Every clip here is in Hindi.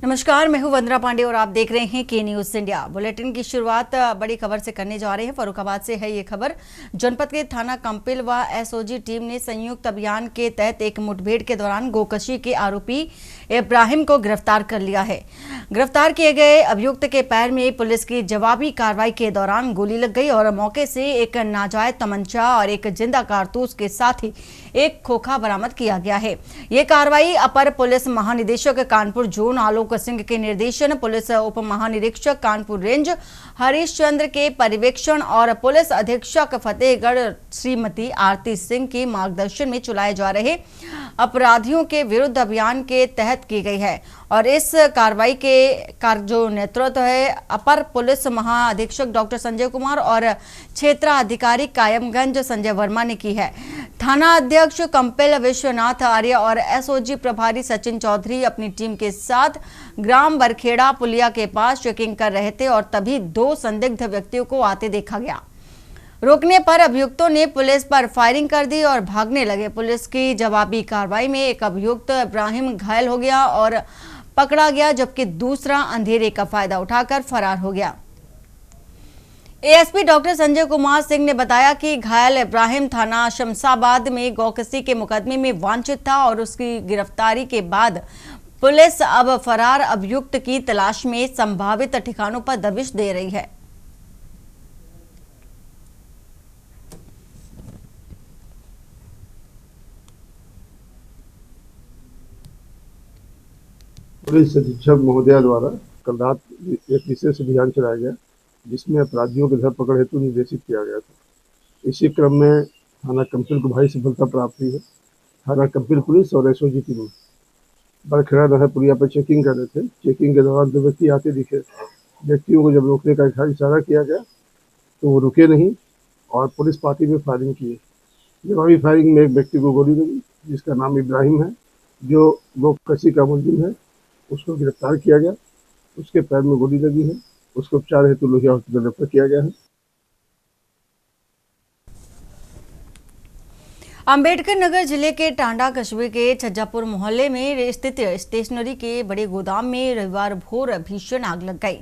नमस्कार, मैं हूं वंदना पांडे और आप देख रहे हैं के न्यूज इंडिया। बुलेटिन की शुरुआत बड़ी खबर से करने जा रहे हैं। फर्रुखाबाद से है ये खबर। जनपद के थाना कंपिल व एसओजी टीम ने संयुक्त अभियान के तहत एक मुठभेड़ के दौरान गोकशी के आरोपी इब्राहिम को गिरफ्तार कर लिया है। गिरफ्तार किए गए अभियुक्त के पैर में पुलिस की जवाबी कार्रवाई के दौरान गोली लग गई और मौके से एक नाजायज तमंचा और एक जिंदा कारतूस के साथ ही एक खोखा बरामद किया गया है। ये कार्रवाई अपर पुलिस महानिदेशक कानपुर जोन आलोक सिंह के निर्देशन, पुलिस उप महानिरीक्षक कानपुर रेंज हरीश चंद्र के पर्यवेक्षण और पुलिस अधीक्षक फतेहगढ़ श्रीमती आरती सिंह के मार्गदर्शन में चलाए जा रहे अपराधियों के विरुद्ध अभियान के तहत की गई है। और इस कार्रवाई के जो नेतृत्व है अपर पुलिस महाअधीक्षक डॉक्टर संजय कुमार और क्षेत्राधिकारी कायमगंज संजय वर्मा ने की है। थाना अध्यक्ष कंपिल विश्वनाथ आर्य और एसओजी प्रभारी सचिन चौधरी अपनी टीम के साथ ग्राम बरखेड़ा पुलिया के पास चेकिंग कर रहे थे और तभी दो संदिग्ध व्यक्तियों को आते देखा गया। रोकने पर अभियुक्तों ने पुलिस पर फायरिंग कर दी और भागने लगे। पुलिस की जवाबी कार्रवाई में एक अभियुक्त इब्राहिम घायल हो गया और पकड़ा गया, जबकि दूसरा अंधेरे का फायदा उठाकर फरार हो गया। एएसपी डॉक्टर संजय कुमार सिंह ने बताया कि घायल इब्राहिम थाना शमशाबाद में गोकशी के मुकदमे में वांछित था और उसकी गिरफ्तारी के बाद पुलिस अब फरार अभियुक्त की तलाश में संभावित ठिकानों पर दबिश दे रही है। पुलिस अधीक्षक महोदया द्वारा कल रात एक विशेष अभियान चलाया गया, जिसमें अपराधियों की धरपकड़ हेतु निर्देशित किया गया था। इसी क्रम में थाना कंपिल को भारी सफलता प्राप्त हुई है। थाना कंपिल पुलिस और एसओजी टीम बरखेड़ा नहर पुलिया पर चेकिंग कर रहे थे। चेकिंग के दौरान दो व्यक्ति आते दिखे। व्यक्तियों को जब रोकने का इशारा किया गया तो वो रुके नहीं और पुलिस पार्टी में फायरिंग की। जवाबी फायरिंग में एक व्यक्ति को गोली लगी, जिसका नाम इब्राहिम है, जो गोकशी का मुलजिम है। उसको गिरफ्तार किया गया। उसके पैर में गोली लगी है। उसको उपचार हेतु लोहिया हॉस्पिटल रेफर किया गया है। अंबेडकर नगर जिले के टांडा कस्बे के छज्जापुर मोहल्ले में स्थित स्टेशनरी के बड़े गोदाम में रविवार भोर भीषण आग लग गई।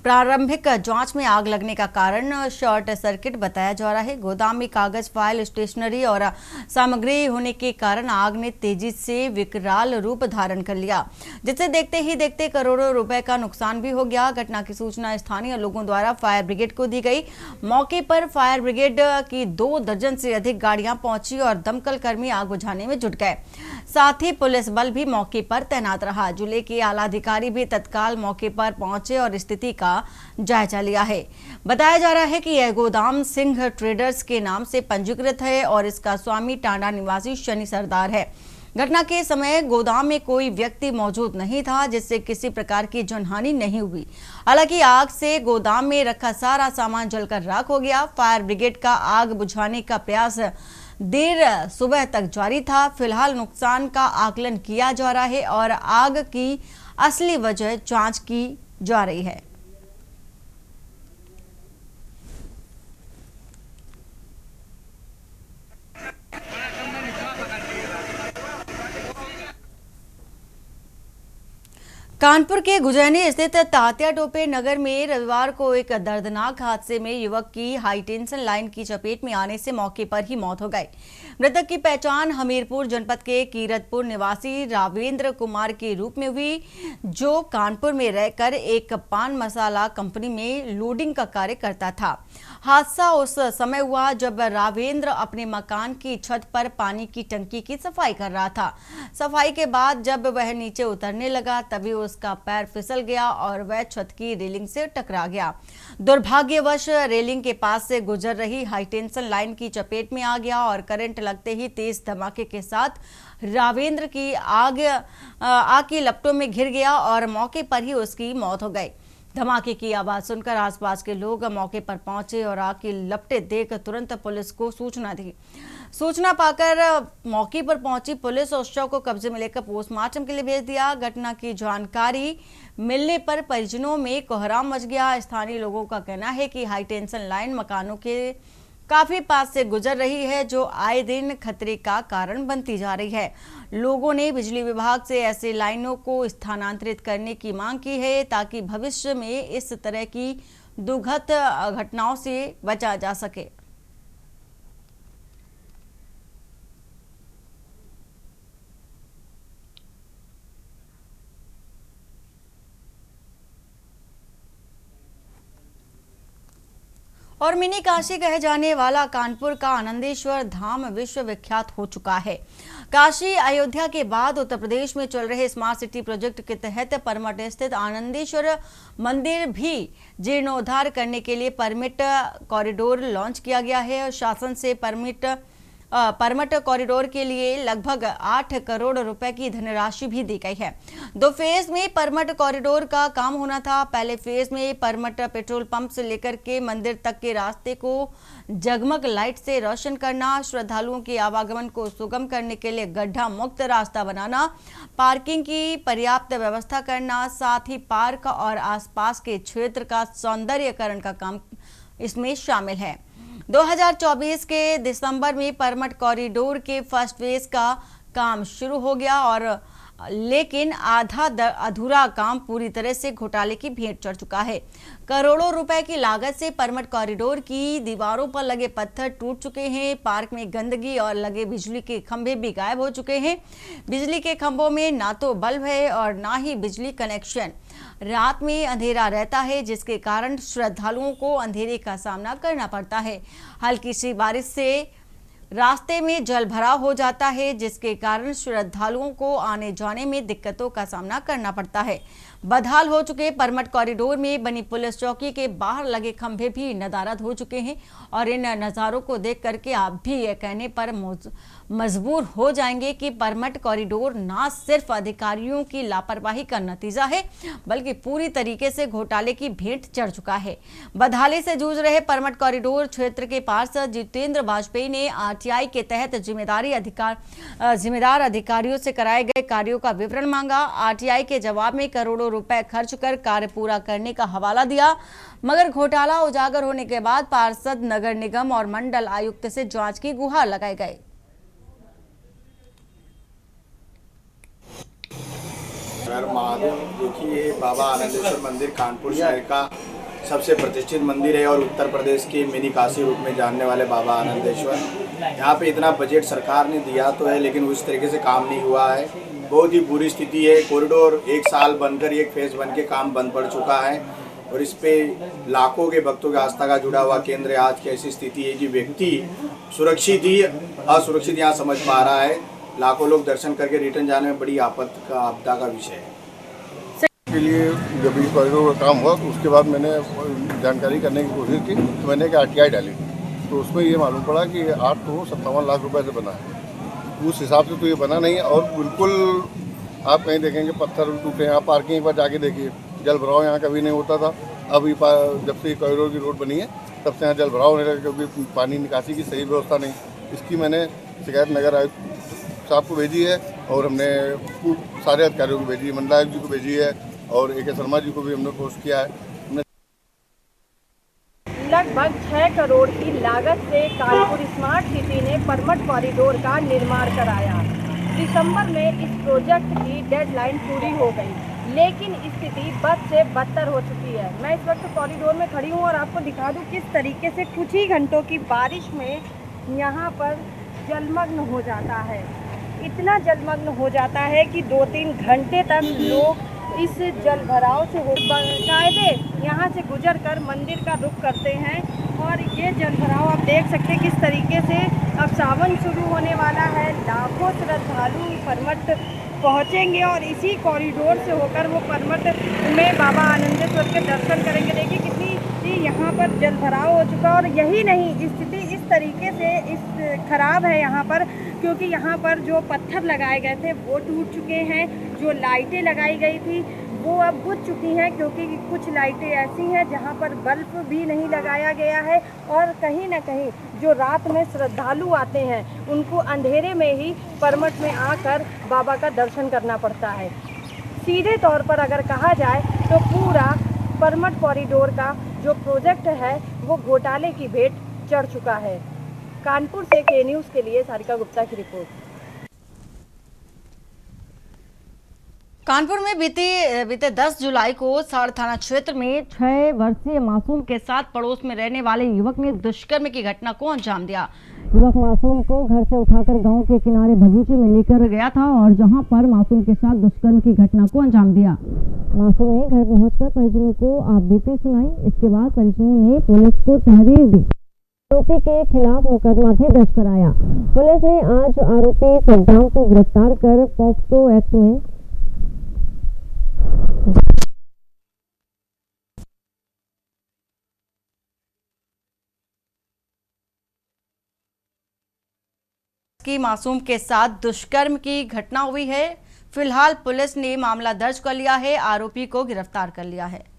प्रारंभिक जांच में आग लगने का कारण शॉर्ट सर्किट बताया जा रहा है। गोदाम में कागज, फाइल, स्टेशनरी और सामग्री होने के कारण आग ने तेजी से विकराल रूप धारण कर लिया, जिसे देखते ही देखते करोड़ों रुपए का नुकसान भी हो गया। घटना की सूचना स्थानीय लोगों द्वारा फायर ब्रिगेड को दी गई। मौके पर फायर ब्रिगेड की 2 दर्जन से अधिक गाड़ियां पहुंची और दमकल कर्मी आग बुझाने में जुट गए। साथ ही पुलिस बल भी मौके पर तैनात रहा। जिले के आला अधिकारी भी तत्काल मौके पर पहुंचे और स्थिति का जायजा लिया है। बताया जा रहा है कि यह गोदाम सिंह ट्रेडर्स के नाम से पंजीकृत है और इसका स्वामी टांडा निवासी शनि सरदार है। घटना के समय गोदाम में कोई व्यक्ति मौजूद नहीं था, जिससे किसी प्रकार की जनहानि नहीं हुई। हालांकि आग से गोदाम में रखा सारा सामान जलकर राख हो गया। फायर ब्रिगेड का आग बुझाने का प्रयास देर सुबह तक जारी था। फिलहाल नुकसान का आकलन किया जा रहा है और आग की असली वजह जांच की जा रही है। कानपुर के गुजैनी स्थित तात्या टोपे नगर में रविवार को एक दर्दनाक हादसे में युवक की हाई टेंशन लाइन की चपेट में आने से मौके पर ही मौत हो गई। मृतक की पहचान हमीरपुर जनपद के कीरतपुर निवासी रावेंद्र कुमार के रूप में हुई, जो कानपुर में रहकर एक पान मसाला कंपनी में लोडिंग का कार्य करता था। हादसा उस समय हुआ जब रावेंद्र अपने मकान की छत पर पानी की टंकी की सफाई कर रहा था। सफाई के बाद जब वह नीचे उतरने लगा, तभी उसका पैर फिसल गया और वह छत की रेलिंग से टकरा गया। दुर्भाग्यवश रेलिंग के पास से गुजर रही हाई टेंशन लाइन की चपेट में आ गया और करंट लगते ही तेज धमाके के साथ रावेंद्र की आग की लपटों में घिर गया और मौके पर ही उसकी मौत हो गई। धमाके की आवाज सुनकर आसपास के लोग मौके पर पहुंचे और आग की लपटें देख तुरंत पुलिस को सूचना दी। सूचना पाकर मौके पर पहुंची पुलिस उस शव को कब्जे में लेकर पोस्टमार्टम के लिए भेज दिया। घटना की जानकारी मिलने पर परिजनों में कोहराम मच गया। स्थानीय लोगों का कहना है कि हाई टेंशन लाइन मकानों के काफी पास से गुजर रही है, जो आए दिन खतरे का कारण बनती जा रही है। लोगों ने बिजली विभाग से ऐसे लाइनों को स्थानांतरित करने की मांग की है ताकि भविष्य में इस तरह की दुखद घटनाओं से बचा जा सके। और मिनी काशी कहे जाने वाला कानपुर का आनंदेश्वर धाम विश्व विख्यात हो चुका है। काशी अयोध्या के बाद उत्तर प्रदेश में चल रहे स्मार्ट सिटी प्रोजेक्ट के तहत परमठ स्थित आनंदेश्वर मंदिर भी जीर्णोद्धार करने के लिए परमिट कॉरिडोर लॉन्च किया गया है और शासन से परमठ कॉरिडोर के लिए लगभग 8 करोड़ रुपए की धनराशि भी दी गई है। 2 फेज में परमठ कॉरिडोर का काम होना था। पहले फेज में परमठ पेट्रोल पंप से लेकर के मंदिर तक के रास्ते को जगमग लाइट से रोशन करना, श्रद्धालुओं के आवागमन को सुगम करने के लिए गड्ढा मुक्त रास्ता बनाना, पार्किंग की पर्याप्त व्यवस्था करना, साथ ही पार्क और आसपास के क्षेत्र का सौंदर्यीकरण का काम इसमें शामिल है। 2024 के दिसंबर में परमठ कॉरिडोर के फर्स्ट फेज का काम शुरू हो गया और लेकिन आधा अधूरा काम पूरी तरह से घोटाले की भेंट चढ़ चुका है। करोड़ों रुपए की लागत से परमठ कॉरिडोर की दीवारों पर लगे पत्थर टूट चुके हैं। पार्क में गंदगी और लगे बिजली के खंभे भी गायब हो चुके हैं। बिजली के खंभों में ना तो बल्ब है और ना ही बिजली कनेक्शन। रात में अंधेरा रहता है, जिसके कारण श्रद्धालुओं को अंधेरे का सामना करना पड़ता है। हल्की सी बारिश से रास्ते में जल भराव हो जाता है, जिसके कारण श्रद्धालुओं को आने जाने में दिक्कतों का सामना करना पड़ता है। बदहाल हो चुके परमठ कॉरिडोर में बनी पुलिस चौकी के बाहर लगे खंभे भी नदारद हो चुके हैं और इन नज़ारों को देख करके आप भी ये कहने पर मजबूर हो जाएंगे कि परमठ कॉरिडोर ना सिर्फ अधिकारियों की लापरवाही का नतीजा है, बल्कि पूरी तरीके से घोटाले की भेंट चढ़ चुका है। बदहाली से जूझ रहे परमठ कॉरिडोर क्षेत्र के पार्षद जितेंद्र वाजपेयी ने आरटीआई के तहत जिम्मेदार अधिकारियों से कराए गए कार्यों का विवरण मांगा। आरटीआई के जवाब में करोड़ों रुपए खर्च कर कार्य पूरा करने का हवाला दिया, मगर घोटाला उजागर होने के बाद पार्षद, नगर निगम और मंडल आयुक्त से जांच की गुहार लगाई गई। महादेव देखिए, बाबा आनंदेश्वर मंदिर कानपुर शहर का सबसे प्रतिष्ठित मंदिर है और उत्तर प्रदेश के मिनी काशी रूप में जानने वाले बाबा आनंदेश्वर, यहाँ पे इतना बजट सरकार ने दिया तो है, लेकिन उस तरीके से काम नहीं हुआ है। बहुत ही बुरी स्थिति है। कॉरिडोर 1 साल बनकर 1 फेज बन के काम बंद पड़ चुका है और इस पे लाखों के भक्तों की आस्था का जुड़ा हुआ केंद्र है। आज की ऐसी स्थिति है कि व्यक्ति सुरक्षित ही असुरक्षित यहाँ समझ पा रहा है। लाखों लोग दर्शन करके रिटर्न जाने में बड़ी आपदा का विषय है। के लिए जब ये कॉरिडोर का काम हुआ तो उसके बाद मैंने जानकारी करने की कोशिश की, तो मैंने एक आरटीआई डाली, तो उसमें ये मालूम पड़ा कि 857 लाख रुपए से बना है। उस हिसाब से तो ये बना नहीं। और बिल्कुल आप कहीं देखेंगे पत्थर टूटे, यहाँ पार्किंग पर जाके देखिए, जल भराव यहाँ कभी नहीं होता था। अब जब से कॉरिडोर की रोड बनी है तब से यहाँ जल भराव होने लगा, क्योंकि पानी निकासी की सही व्यवस्था नहीं। इसकी मैंने शिकायत नगर आयुक्त साहब को भेजी है और हमने सारे अधिकारियों को भेजी है, मंडलायुक्त जी को भेजी है और AK शर्मा जी को भी हमने पोस्ट किया है। लगभग 6 करोड़ की लागत से कानपुर स्मार्ट सिटी ने परमठ कॉरिडोर का निर्माण कराया। दिसंबर में इस प्रोजेक्ट की डेडलाइन पूरी हो गई, लेकिन स्थिति बद से बदतर हो चुकी है। मैं इस वक्त कॉरिडोर में खड़ी हूँ और आपको दिखा दूँ किस तरीके से कुछ ही घंटों की बारिश में यहाँ पर जलमग्न हो जाता है। इतना जलमग्न हो जाता है कि 2-3 घंटे तक लोग इस जल भराव से बाकायदे यहाँ से गुजर कर मंदिर का रुख करते हैं। और ये जल भराव आप देख सकते हैं किस तरीके से अब सावन शुरू होने वाला है। लाखों श्रद्धालु परमठ पहुँचेंगे और इसी कॉरिडोर से होकर वो परमठ में बाबा आनंदेश्वर के दर्शन करेंगे। देखिए कितनी यहाँ पर जल भराव हो चुका है। और यही नहीं, स्थिति इस तरीके से खराब है यहाँ पर, क्योंकि यहाँ पर जो पत्थर लगाए गए थे वो टूट चुके हैं। जो लाइटें लगाई गई थी वो अब बुझ चुकी हैं, क्योंकि कुछ लाइटें ऐसी हैं जहाँ पर बल्ब भी नहीं लगाया गया है। और कहीं ना कहीं जो रात में श्रद्धालु आते हैं उनको अंधेरे में ही परमठ में आकर बाबा का दर्शन करना पड़ता है। सीधे तौर पर अगर कहा जाए तो पूरा परमठ कॉरिडोर का जो प्रोजेक्ट है वो घोटाले की भेंट चढ़ चुका है। कानपुर से के न्यूज़ के लिए सारिका गुप्ता की रिपोर्ट। कानपुर में बीते 10 जुलाई को साड़ थाना क्षेत्र में 6 वर्षीय मासूम के साथ पड़ोस में रहने वाले युवक ने दुष्कर्म की घटना को अंजाम दिया। युवक मासूम को घर से उठाकर गांव के किनारे बगीचे में लेकर गया था और जहां पर मासूम के साथ दुष्कर्म की घटना को अंजाम दिया। मासूम ने घर पहुंचकर परिजनों को आपबीती सुनाई। इसके बाद परिजनों ने पुलिस को तहरीर दी। आरोपी के खिलाफ मुकदमा भी दर्ज कराया। पुलिस ने आज आरोपी सद्दाम को गिरफ्तार कर पॉक्सो एक्ट में की मासूम के साथ दुष्कर्म की घटना हुई है। फिलहाल पुलिस ने मामला दर्ज कर लिया है, आरोपी को गिरफ्तार कर लिया है।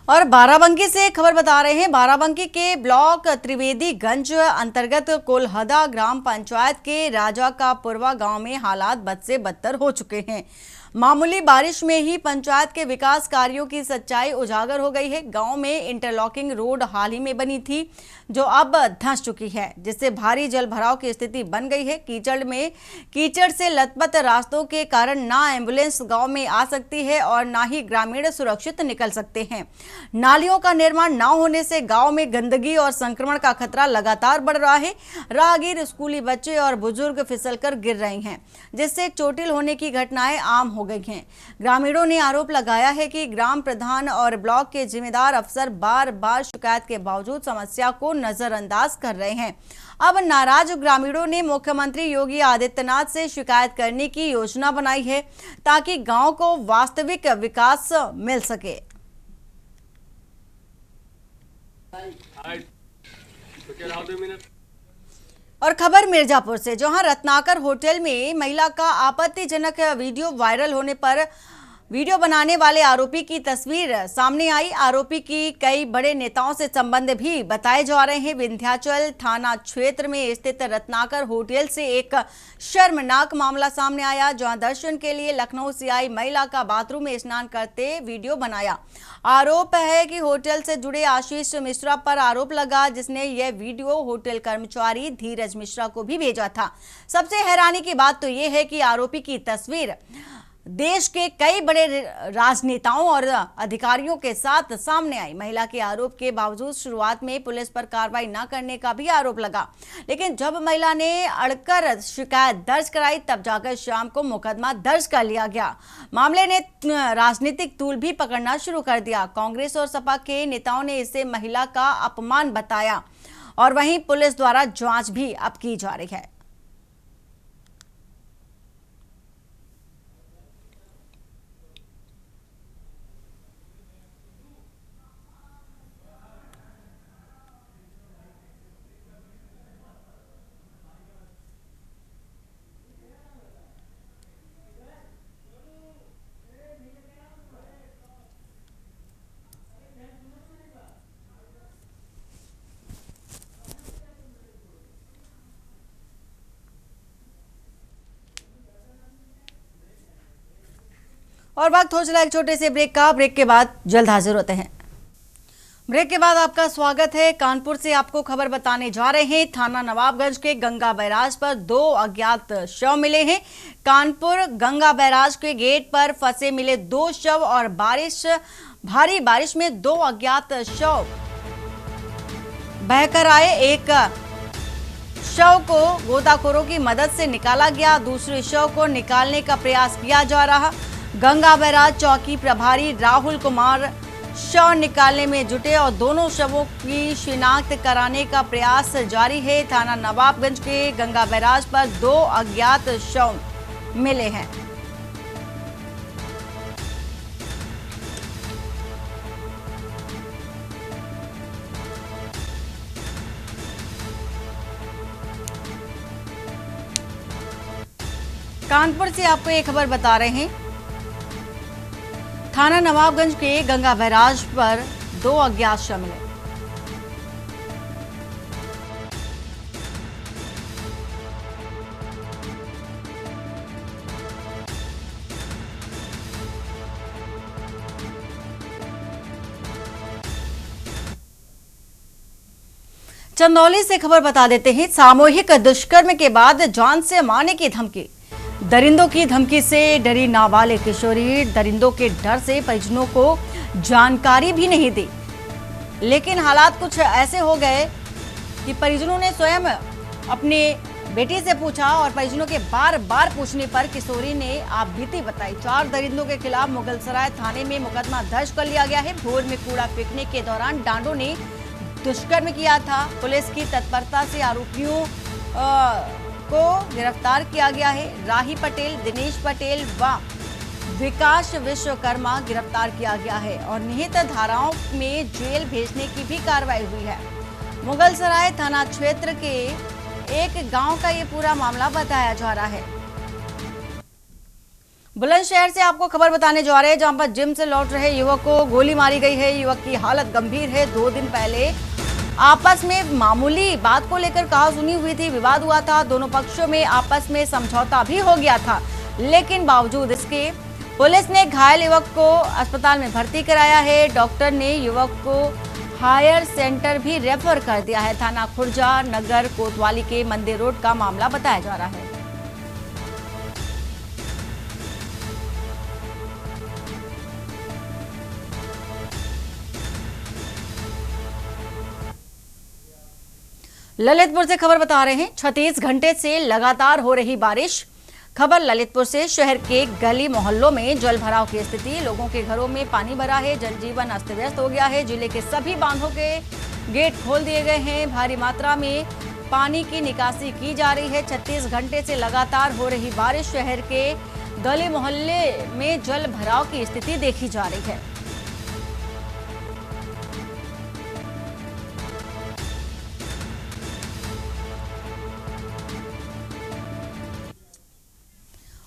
और बाराबंकी से खबर बता रहे हैं। बाराबंकी के ब्लॉक त्रिवेदीगंज अंतर्गत कोल्हदा ग्राम पंचायत के राजा का पुरवा गांव में हालात बद से बदतर हो चुके हैं। मामूली बारिश में ही पंचायत के विकास कार्यों की सच्चाई उजागर हो गई है। गांव में इंटरलॉकिंग रोड हाल ही में बनी थी जो अब धंस चुकी है, जिससे भारी जल भराव की स्थिति बन गई है। कीचड़ से लथपथ रास्तों के कारण ना एम्बुलेंस गांव में आ सकती है और ना ही ग्रामीण सुरक्षित निकल सकते हैं। नालियों का निर्माण न होने से गांव में गंदगी और संक्रमण का खतरा लगातार बढ़ रहा है। राहगीर, स्कूली बच्चे और बुजुर्ग फिसलकर गिर रहे हैं, जिससे चोटिल होने की घटनाएं आम हो गई हैं। ग्रामीणों ने आरोप लगाया है कि ग्राम प्रधान और ब्लॉक के जिम्मेदार अफसर बार बार शिकायत के बावजूद समस्या को नजरअंदाज कर रहे हैं। अब नाराज ग्रामीणों ने मुख्यमंत्री योगी आदित्यनाथ से शिकायत करने की योजना बनाई है ताकि गांव को वास्तविक विकास मिल सके। और खबर मिर्जापुर से, जहां रत्नाकर होटल में महिला का आपत्तिजनक वीडियो वायरल होने पर वीडियो बनाने वाले आरोपी की तस्वीर सामने आई। आरोपी की कई बड़े नेताओं से संबंध भी बताए जा रहे हैं। विंध्याचल थाना क्षेत्र में स्थित रत्नाकर होटल से एक शर्मनाक मामला सामने आया, जहां दर्शन के लिए लखनऊ से आई महिला का बाथरूम में स्नान करते वीडियो बनाया। आरोप है कि होटल से जुड़े आशीष मिश्रा पर आरोप लगा, जिसने यह वीडियो होटल कर्मचारी धीरज मिश्रा को भी भेजा था। सबसे हैरानी की बात तो यह है कि आरोपी की तस्वीर देश के कई बड़े राजनेताओं और अधिकारियों के साथ सामने आई। महिला के आरोप के बावजूद शुरुआत में पुलिस पर कार्रवाई न करने का भी आरोप लगा, लेकिन जब महिला ने अड़कर शिकायत दर्ज कराई तब जाकर शाम को मुकदमा दर्ज कर लिया गया। मामले ने राजनीतिक तूल भी पकड़ना शुरू कर दिया। कांग्रेस और सपा के नेताओं ने इसे महिला का अपमान बताया और वहीं पुलिस द्वारा जांच भी अब की जा रही है। और वक्त हो चला एक छोटे से ब्रेक का। ब्रेक के बाद जल्द हाजिर होते हैं। ब्रेक के बाद आपका स्वागत है। कानपुर से आपको खबर बताने जा रहे हैं। थाना नवाबगंज के गंगा बैराज पर 2 अज्ञात शव मिले हैं। कानपुर गंगा बैराज के गेट पर फंसे मिले 2 शव और भारी बारिश में 2 अज्ञात शव बहकर आए। एक शव को गोताखोरों की मदद से निकाला गया, दूसरे शव को निकालने का प्रयास किया जा रहा। गंगा बैराज चौकी प्रभारी राहुल कुमार शव निकालने में जुटे और दोनों शवों की शिनाख्त कराने का प्रयास जारी है। थाना नवाबगंज के गंगा बैराज पर 2 अज्ञात शव मिले हैं। कानपुर से आपको एक खबर बता रहे हैं। थाना नवाबगंज के गंगा बैराज पर 2 अज्ञात शामिल हैं। चंदौली से खबर बता देते हैं। सामूहिक दुष्कर्म के बाद जान से मारने की धमकी। दरिंदों की धमकी से डरी नाबालिग किशोरी दरिंदों के डर से परिजनों को जानकारी भी नहीं दी। लेकिन हालात कुछ ऐसे हो गए कि परिजनों ने स्वयं अपनी बेटी से पूछा और परिजनों के बार बार पूछने पर किशोरी ने आप बीती बताई। 4 दरिंदों के खिलाफ मुगलसराय थाने में मुकदमा दर्ज कर लिया गया है। भोर में कूड़ा फेंकने के दौरान डांडों ने दुष्कर्म किया था। पुलिस की तत्परता से आरोपियों को गिरफ्तार किया गया है। राही पटेल, दिनेश पटेल व विकास विश्वकर्मा गिरफ्तार किया गया है और निहित धाराओं में जेल भेजने की भी कार्रवाई हुई है। मुगलसराय थाना क्षेत्र के एक गांव का ये पूरा मामला बताया जा रहा है। बुलंदशहर से आपको खबर बताने जा रहे हैं, जहां पर जिम से लौट रहे युवक को गोली मारी गई है। युवक की हालत गंभीर है। 2 दिन पहले आपस में मामूली बात को लेकर कहासुनी हुई थी, विवाद हुआ था। दोनों पक्षों में आपस में समझौता भी हो गया था, लेकिन बावजूद इसके पुलिस ने घायल युवक को अस्पताल में भर्ती कराया है। डॉक्टर ने युवक को हायर सेंटर भी रेफर कर दिया है। थाना खुर्जा नगर कोतवाली के मंदिर रोड का मामला बताया जा रहा है। ललितपुर से खबर बता रहे हैं। 36 घंटे से लगातार हो रही बारिश। खबर ललितपुर से। शहर के गली मोहल्लों में जल भराव की स्थिति। लोगों के घरों में पानी भरा है। जनजीवन अस्त व्यस्त हो गया है। जिले के सभी बांधों के गेट खोल दिए गए हैं। भारी मात्रा में पानी की निकासी की जा रही है। 36 घंटे से लगातार हो रही बारिश। शहर के गली मोहल्ले में जल भराव की स्थिति देखी जा रही है।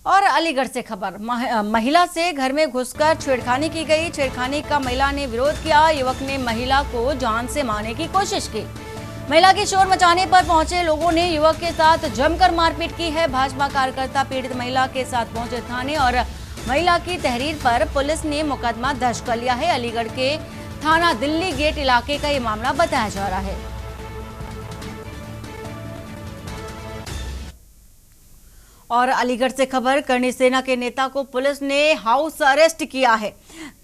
और अलीगढ़ से खबर। महिला से घर में घुसकर छेड़खानी की गई। छेड़खानी का महिला ने विरोध किया। युवक ने महिला को जान से मारने की कोशिश की। महिला के शोर मचाने पर पहुंचे लोगों ने युवक के साथ जमकर मारपीट की है। भाजपा कार्यकर्ता पीड़ित महिला के साथ पहुंचे थाने और महिला की तहरीर पर पुलिस ने मुकदमा दर्ज कर लिया है। अलीगढ़ के थाना दिल्ली गेट इलाके का ये मामला बताया जा रहा है। और अलीगढ़ से खबर। करणी सेना के नेता को पुलिस ने हाउस अरेस्ट किया है।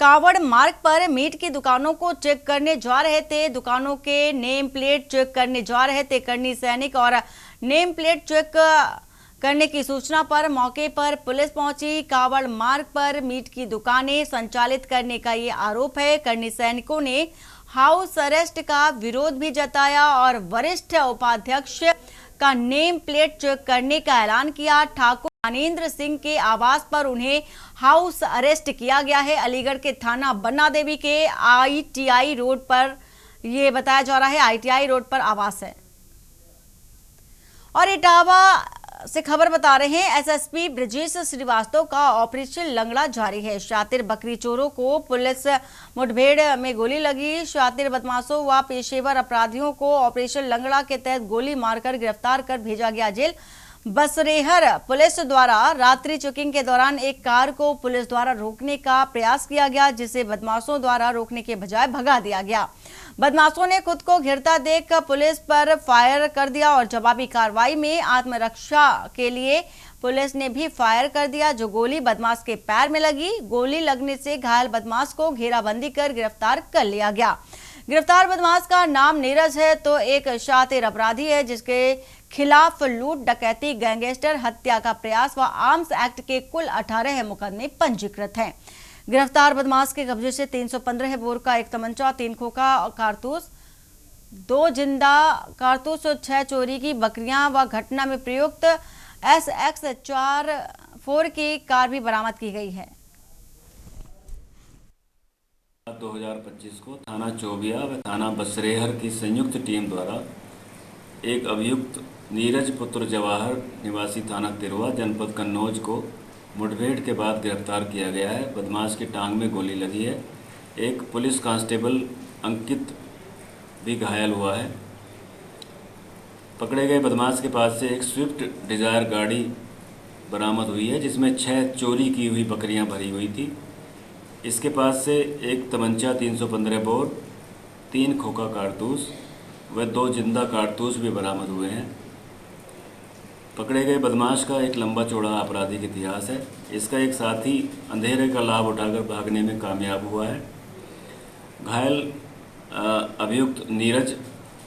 कावड़ मार्ग पर मीट की दुकानों को चेक करने जा रहे थे। दुकानों के नेम प्लेट चेक करने जा रहे थे करणी सैनिक और नेम प्लेट चेक करने की सूचना पर मौके पर पुलिस पहुंची। कावड़ मार्ग पर मीट की दुकानें संचालित करने का ये आरोप है। करणी सैनिकों ने हाउस अरेस्ट का विरोध भी जताया और वरिष्ठ उपाध्यक्ष का नेम प्लेट चेक करने का ऐलान किया। ठाकुर ज्ञानेंद्र सिंह के आवास पर उन्हें हाउस अरेस्ट किया गया है। अलीगढ़ के थाना बन्ना देवी के ITI रोड पर ये बताया जा रहा है। ITI रोड पर आवास है। और इटावा से खबर बता रहे हैं। SSP ब्रजेश श्रीवास्तव का ऑपरेशन लंगड़ा जारी है। शातिर बकरी चोरों को पुलिस मुठभेड़ में गोली लगी। शातिर बदमाशों व पेशेवर अपराधियों को ऑपरेशन लंगड़ा के तहत गोली मारकर गिरफ्तार कर भेजा गया जेल। बसरेहर पुलिस द्वारा रात्रि चेकिंग के दौरान एक कार को पुलिस द्वारा रोकने का प्रयास किया गया, जिसे बदमाशों द्वारा रोकने के बजाय भगा दिया गया। बदमाशों ने खुद को घिरता देख पुलिस पर फायर कर दिया और जवाबी कार्रवाई में आत्मरक्षा के लिए पुलिस ने भी फायर कर दिया, जो गोली बदमाश के पैर में लगी। गोली लगने से घायल बदमाश को घेराबंदी कर गिरफ्तार कर लिया गया। गिरफ्तार बदमाश का नाम नीरज है, तो एक शातिर अपराधी है जिसके खिलाफ लूट, डकैती, गैंगस्टर, हत्या का प्रयास व आर्म्स एक्ट के कुल 18 मुकदमे पंजीकृत हैं। गिरफ्तार बदमाश के कब्जे से 315 बोर का एक तमंचा, 3 खोखा कारतूस, 2 जिंदा कारतूस और 6 चोरी की बकरियां व घटना में प्रयुक्त SX4 की कार भी बरामद की गई है। 2025 को थाना चौबिया व थाना बसरेहर की संयुक्त टीम द्वारा एक अभियुक्त नीरज पुत्र जवाहर निवासी थाना तिरवा जनपद कन्नौज को मुठभेड़ के बाद गिरफ्तार किया गया है। बदमाश की टांग में गोली लगी है। एक पुलिस कांस्टेबल अंकित भी घायल हुआ है। पकड़े गए बदमाश के पास से एक स्विफ्ट डिज़ायर गाड़ी बरामद हुई है जिसमें 6 चोरी की हुई बकरियां भरी हुई थी। इसके पास से एक तमंचा 315 बोर, 3 खोखा कारतूस व 2 जिंदा कारतूस भी बरामद हुए हैं। पकड़े गए बदमाश का एक लंबा चौड़ा आपराधिक इतिहास है। इसका एक साथी अंधेरे का लाभ उठाकर भागने में कामयाब हुआ है। घायल अभियुक्त नीरज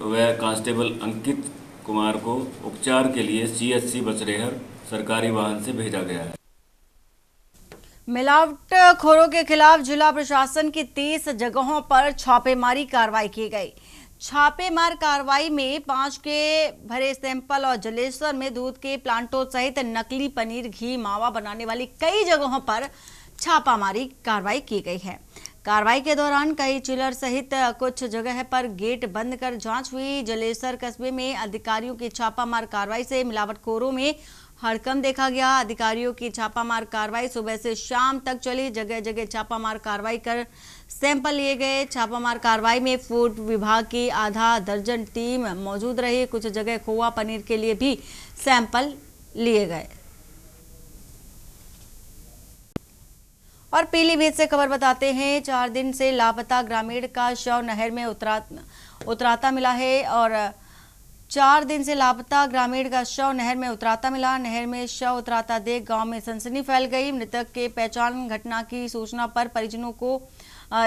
व कांस्टेबल अंकित कुमार को उपचार के लिए CHC बचरेहर सरकारी वाहन से भेजा गया है। मिलावटखोरों के खिलाफ जिला प्रशासन की 30 जगहों पर छापेमारी कार्रवाई की गई। छापेमार कार्रवाई में 5 के भरे सैंपल और जलेश्वर में दूध के प्लांटों सहित नकली पनीर, घी, मावा बनाने वाली कई जगहों पर छापामारी कार्रवाई की गई है। कार्रवाई के दौरान कई चिलर सहित कुछ जगह पर गेट बंद कर जांच हुई। जलेसर कस्बे में अधिकारियों की छापामार कार्रवाई से मिलावटखोरों में हड़कंप देखा गया। अधिकारियों की छापामार कार्रवाई सुबह से शाम तक चली। जगह जगह छापामार कार्रवाई कर सैंपल लिए गए। छापामार कार्रवाई में फूड विभाग की आधा दर्जन टीम मौजूद रही। कुछ जगह खोआ पनीर के लिए भी सैंपल लिए गए। और पीलीभीत से खबर बताते हैं, 4 दिन से लापता ग्रामीण का शव नहर में उतराता मिला है। और 4 दिन से लापता ग्रामीण का शव नहर में उतराता मिला। नहर में शव उतराता देख गांव में सनसनी फैल गई। मृतक के पहचान घटना की सूचना पर परिजनों को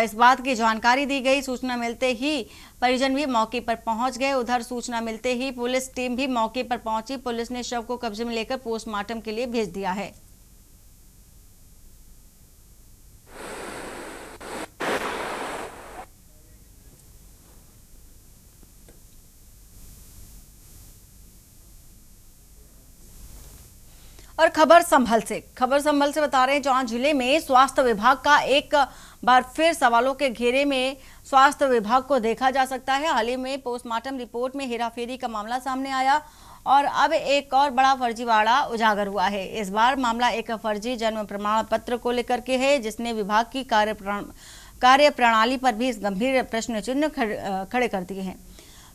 इस बात की जानकारी दी गई। सूचना मिलते ही परिजन भी मौके पर पहुंच गए। उधर सूचना मिलते ही पुलिस टीम भी मौके पर पहुंची। पुलिस ने शव को कब्जे में लेकर पोस्टमार्टम के लिए भेज दिया है। और खबर संभल से बता रहे हैं, जहां जिले में स्वास्थ्य विभाग का एक बार फिर सवालों के घेरे में स्वास्थ्य विभाग को देखा जा सकता है। हाल ही में पोस्टमार्टम रिपोर्ट में हेराफेरी का मामला सामने आया और अब एक और बड़ा फर्जीवाड़ा उजागर हुआ है। इस बार मामला एक फर्जी जन्म प्रमाण पत्र को लेकर के है, जिसने विभाग की कार्य प्रणाली पर भी गंभीर प्रश्न चिन्ह खड़े कर दिए हैं।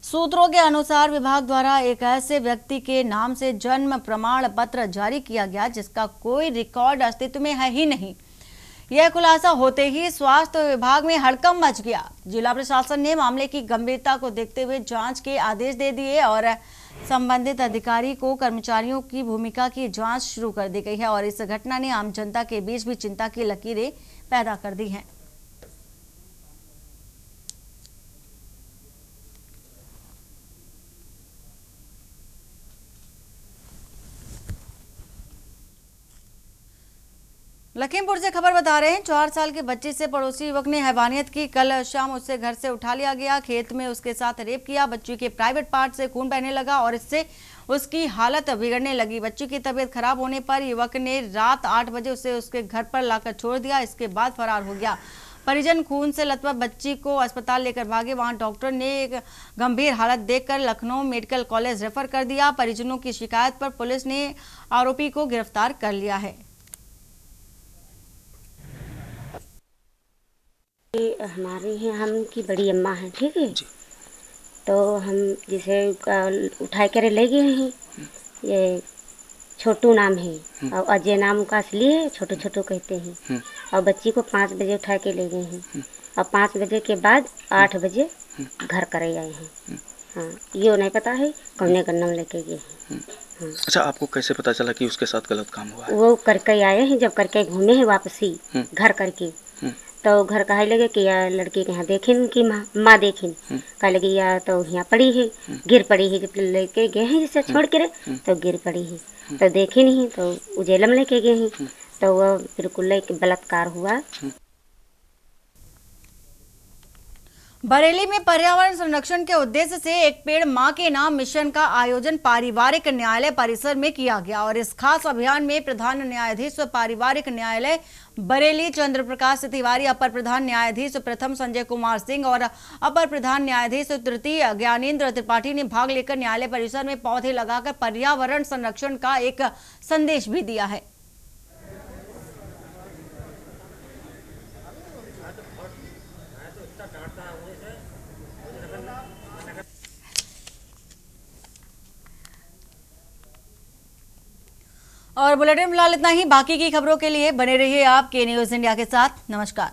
सूत्रों के अनुसार विभाग द्वारा एक ऐसे व्यक्ति के नाम से जन्म प्रमाण पत्र जारी किया गया जिसका कोई रिकॉर्ड अस्तित्व में है ही नहीं। यह खुलासा होते ही स्वास्थ्य विभाग में हड़कंप मच गया। जिला प्रशासन ने मामले की गंभीरता को देखते हुए जांच के आदेश दे दिए और संबंधित अधिकारी को कर्मचारियों की भूमिका की जांच शुरू कर दी गई है। और इस घटना ने आम जनता के बीच भी चिंता की लकीरें पैदा कर दी हैं। लखीमपुर से खबर बता रहे हैं, 4 साल के बच्चे से पड़ोसी युवक ने हैवानियत की। कल शाम उससे घर से उठा लिया गया, खेत में उसके साथ रेप किया। बच्ची के प्राइवेट पार्ट से खून बहने लगा और इससे उसकी हालत बिगड़ने लगी। बच्ची की तबीयत खराब होने पर युवक ने रात 8 बजे उसे उसके घर पर लाकर छोड़ दिया। इसके बाद फरार हो गया। परिजन खून से लथपथ बच्ची को अस्पताल लेकर भागे। वहां डॉक्टर ने एक गंभीर हालत देखकर लखनऊ मेडिकल कॉलेज रेफर कर दिया। परिजनों की शिकायत पर पुलिस ने आरोपी को गिरफ्तार कर लिया है। हमारे यहाँ हम की बड़ी अम्मा है, ठीक है, तो हम जिसे उठाए कर ले गए हैं। ये छोटू नाम है और अजय नाम उनका असली है, छोटू छोटू कहते हैं। और बच्ची को 5 बजे उठा के ले गए हैं और 5 बजे के बाद 8 बजे घर करे आए हैं। हाँ, ये नहीं पता है कौन गन्नम लेके गए हैं। हाँ। अच्छा, आपको कैसे पता चला कि उसके साथ गलत काम हुआ है? वो करके आए हैं, जब करके घूमे हैं वापसी घर करके, तो घर कहे लगे कि या लड़की के यहाँ देखें, उनकी माँ देखें, कह लगी या तो यहाँ पड़ी है, गिर पड़ी है। जब लेके गए हैं जिसे छोड़ के तो गिर पड़ी है, तो देखे नहीं, तो उजेलम लेके गए हैं, तो वह बिल्कुल बलात्कार हुआ। बरेली में पर्यावरण संरक्षण के उद्देश्य से एक पेड़ मां के नाम मिशन का आयोजन पारिवारिक न्यायालय परिसर में किया गया और इस खास अभियान में प्रधान न्यायाधीश पारिवारिक न्यायालय बरेली चंद्र प्रकाश तिवारी, अपर प्रधान न्यायाधीश प्रथम संजय कुमार सिंह और अपर प्रधान न्यायाधीश तृतीय ज्ञानेंद्र त्रिपाठी ने भाग लेकर न्यायालय परिसर में पौधे लगाकर पर्यावरण संरक्षण का एक संदेश भी दिया है। और बुलेटिन फिलहाल इतना ही। बाकी की खबरों के लिए बने रहिए आप के न्यूज इंडिया के साथ। नमस्कार।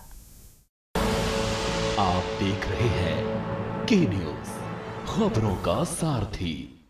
आप देख रहे हैं के न्यूज, खबरों का सारथी।